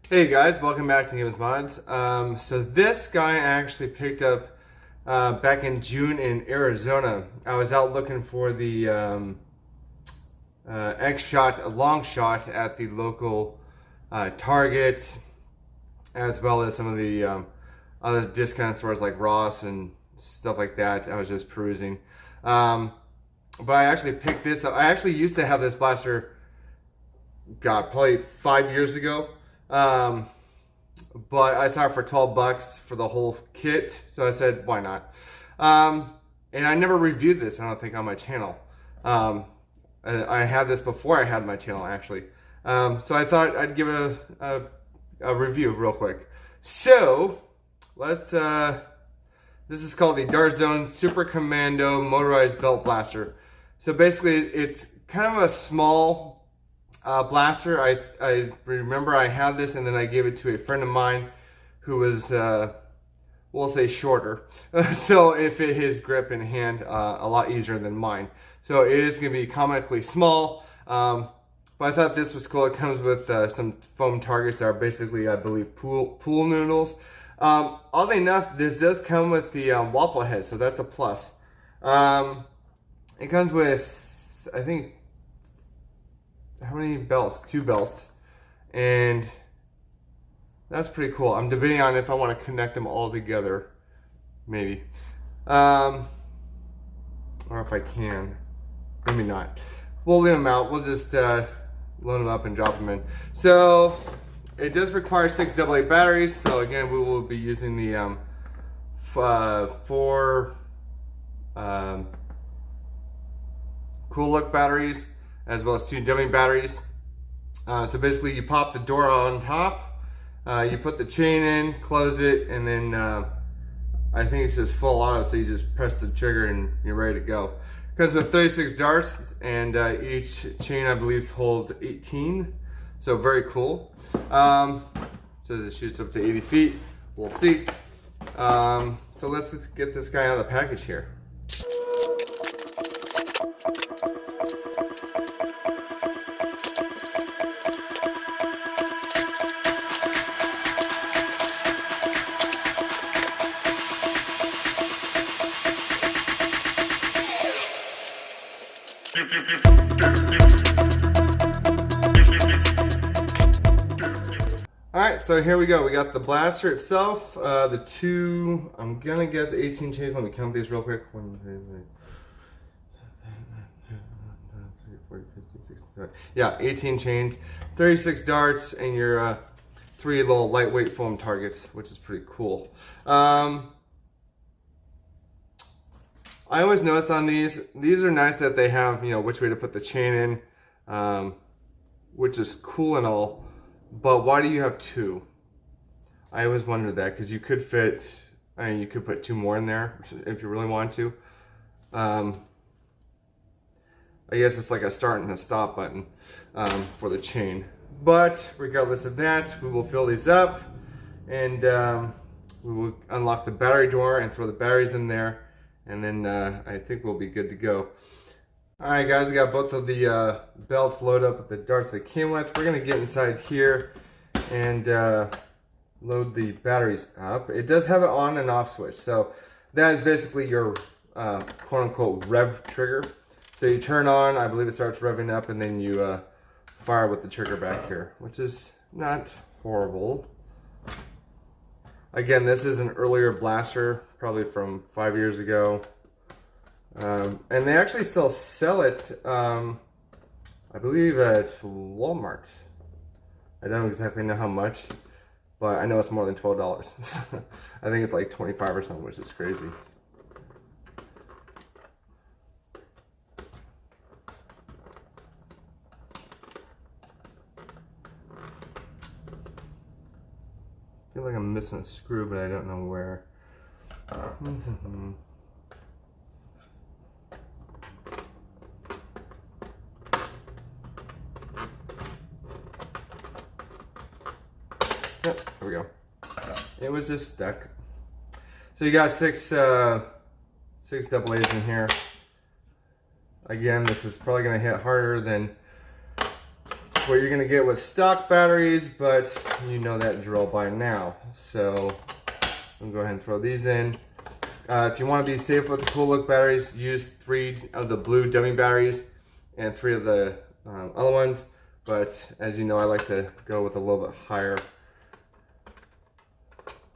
Hey guys, welcome back to Games Mods. So this guy I actually picked up back in June in Arizona. I was out looking for the X-Shot, a long shot at the local Target, as well as some of the other discount stores like Ross and stuff like that. I was just perusing. But I actually picked this up. I actually used to have this blaster, God, probably 5 years ago. But I saw it for 12 bucks for the whole kit, so I said, why not? And I never reviewed this, I don't think, on my channel. I had this before I had my channel, actually. So I thought I'd give it a review real quick. So, let's, this is called the Dart Zone Super Commando Motorized Belt Blaster. So basically, it's kind of a small blaster. I remember I had this and then I gave it to a friend of mine who was, we'll say, shorter. So it fit his grip and hand a lot easier than mine. So it is going to be comically small. But I thought this was cool. It comes with some foam targets that are basically, I believe, pool noodles. Oddly enough, this does come with the waffle head, so that's a plus. It comes with, I think, how many belts? 2 belts. And that's pretty cool. I'm debating on if I want to connect them all together. Maybe. Or if I can. Maybe not. We'll leave them out. We'll just load them up and drop them in. So, it does require 6 AA batteries. So again, we will be using the 4 Cool Look batteries, as well as 2 dummy batteries. So basically you pop the door on top, you put the chain in, close it, and then I think it's just full auto, so you just press the trigger and you're ready to go. Comes with 36 darts, and each chain I believe holds 18, so very cool. Says it shoots up to 80 feet, we'll see. So let's get this guy out of the package here. Alright, so here we go. We got the blaster itself, the 2, I'm gonna guess 18 chains. Let me count these real quick. 1, 2, 3, 4, 15, 16, 17. Yeah, 18 chains, 36 darts, and your 3 little lightweight foam targets, which is pretty cool. I always notice on these are nice that they have, you know, which way to put the chain in, which is cool and all. But why do you have 2? I always wondered that, because you could fit, I mean, you could put 2 more in there if you really want to. I guess it's like a start and a stop button for the chain. But regardless of that, we will fill these up, and we will unlock the battery door and throw the batteries in there, and then I think we'll be good to go. Alright guys, I got both of the belts loaded up with the darts they came with. We're going to get inside here and load the batteries up. It does have an on and off switch, so that is basically your quote-unquote rev trigger. So you turn on, I believe it starts revving up, and then you fire with the trigger back here, which is not horrible. Again, this is an earlier blaster, probably from 5 years ago. And they actually still sell it, I believe at Walmart. I don't exactly know how much, but I know it's more than $12. I think it's like 25 or something, which is crazy. I feel like I'm missing a screw, but I don't know where. Yep, there we go. It was just stuck. So you got 6 AA's in here. Again, this is probably going to hit harder than what you're gonna get with stock batteries, but you know that drill by now. So I'm gonna go ahead and throw these in. If you want to be safe with the cool look batteries, use 3 of the blue dummy batteries and 3 of the other ones. But as you know, I like to go with a little bit higher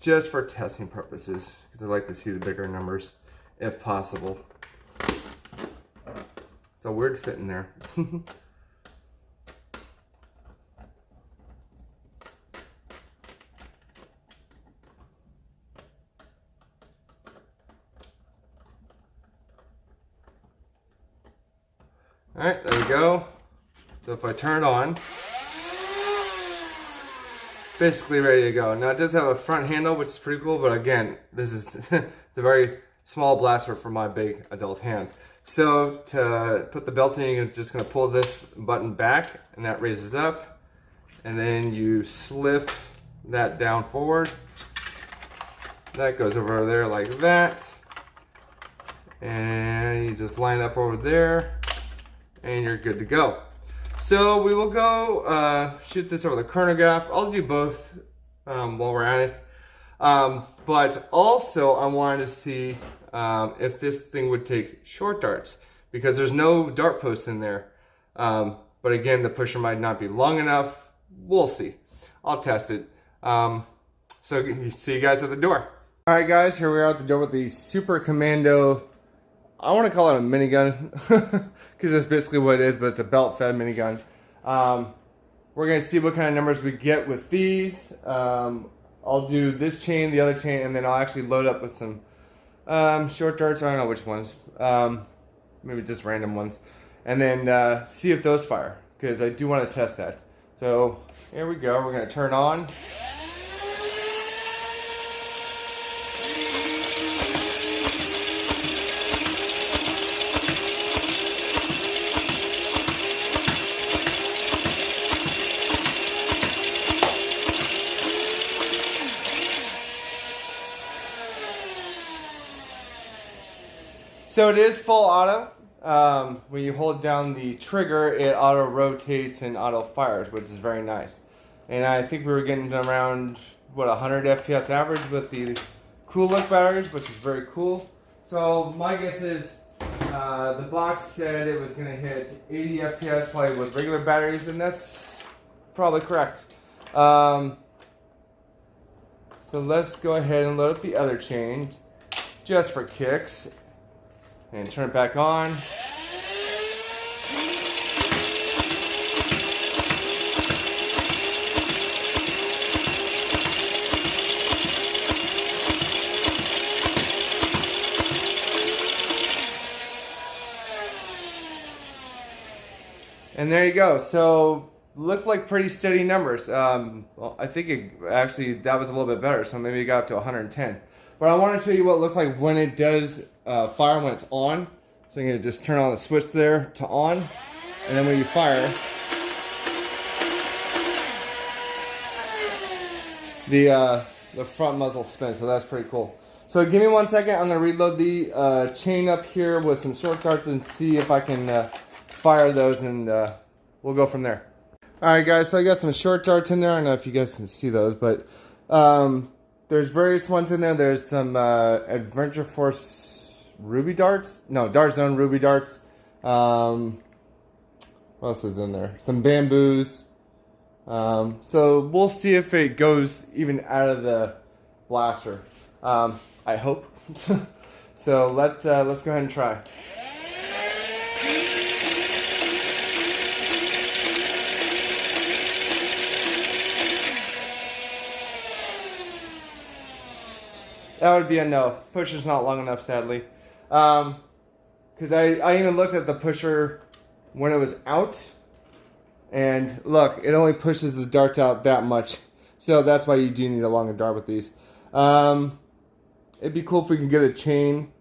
just for testing purposes, because I like to see the bigger numbers if possible. It's a weird fit in there. Alright, there we go. So if I turn it on, basically ready to go. Now it does have a front handle, which is pretty cool, but again, this is it's a very small blaster for my big adult hand. So to put the belt in, you're just gonna pull this button back and that raises up, and then you slip that down forward. That goes over there like that, and you just line up over there and you're good to go. So we will go shoot this over the chronograph. I'll do both while we're at it. But also I wanted to see if this thing would take short darts, because there's no dart post in there. But again, the pusher might not be long enough. We'll see. I'll test it. So see you guys at the door. All right guys, here we are at the door with the Super Commando. I want to call it a minigun because that's basically what it is, but it's a belt-fed minigun. We're going to see what kind of numbers we get with these. I'll do this chain, the other chain, and then I'll actually load up with some short darts. I don't know which ones. Maybe just random ones. And then see if those fire, because I do want to test that. So here we go. We're going to turn on. So it is full auto. When you hold down the trigger, it auto rotates and auto fires, which is very nice. And I think we were getting around, what, 100 FPS average with the cool look batteries, which is very cool. So my guess is the box said it was going to hit 80 FPS probably with regular batteries, and that's probably correct. So let's go ahead and load up the other chain just for kicks. And turn it back on. And there you go. So looked like pretty steady numbers. Well, I think it actually that was a little bit better. So maybe it got up to 110. But I want to show you what it looks like when it does fire when it's on. So I'm going to just turn on the switch there to on. And then when you fire, the front muzzle spins. So that's pretty cool. So give me 1 second. I'm going to reload the chain up here with some short darts and see if I can fire those, and we'll go from there. Alright guys, so I got some short darts in there. I don't know if you guys can see those, but there's various ones in there. There's some Adventure Force Ruby darts. No, Dart Zone Ruby darts. What else is in there? Some bamboos. So we'll see if it goes even out of the blaster. I hope. So let's go ahead and try. That would be a no. Pusher's not long enough, sadly. Because I even looked at the pusher when it was out. And look, it only pushes the darts out that much. So that's why you do need a longer dart with these. It'd be cool if we could get a chain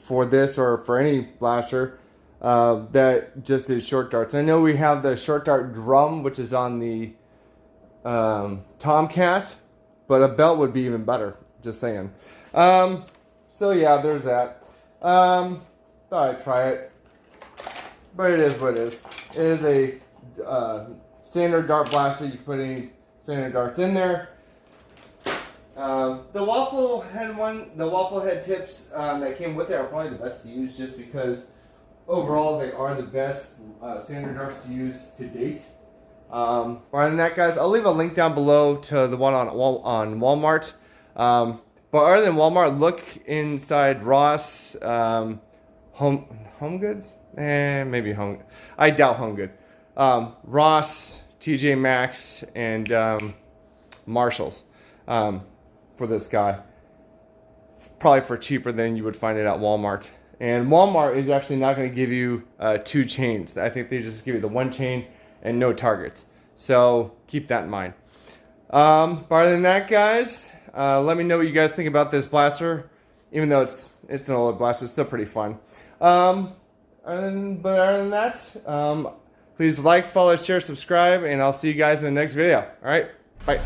for this or for any blaster that just is short darts. I know we have the short dart drum, which is on the Tomcat. But a belt would be even better. Just saying. So yeah, there's that. Thought I'd try it, but it is what it is. It is a standard dart blaster. You can put any standard darts in there. The waffle head tips that came with it are probably the best to use, just because overall they are the best standard darts to use to date. Other than that, guys, I'll leave a link down below to the one on Walmart. But other than Walmart, look inside Ross, Home Goods, maybe Home. I doubt Home Goods. Ross, TJ Maxx, and Marshalls for this guy. Probably for cheaper than you would find it at Walmart. And Walmart is actually not going to give you 2 chains. I think they just give you the 1 chain and no targets. So keep that in mind. Other than that, guys, let me know what you guys think about this blaster. Even though it's an old blaster, it's still pretty fun. But other than that, please like, follow, share, subscribe, and I'll see you guys in the next video. All right, bye.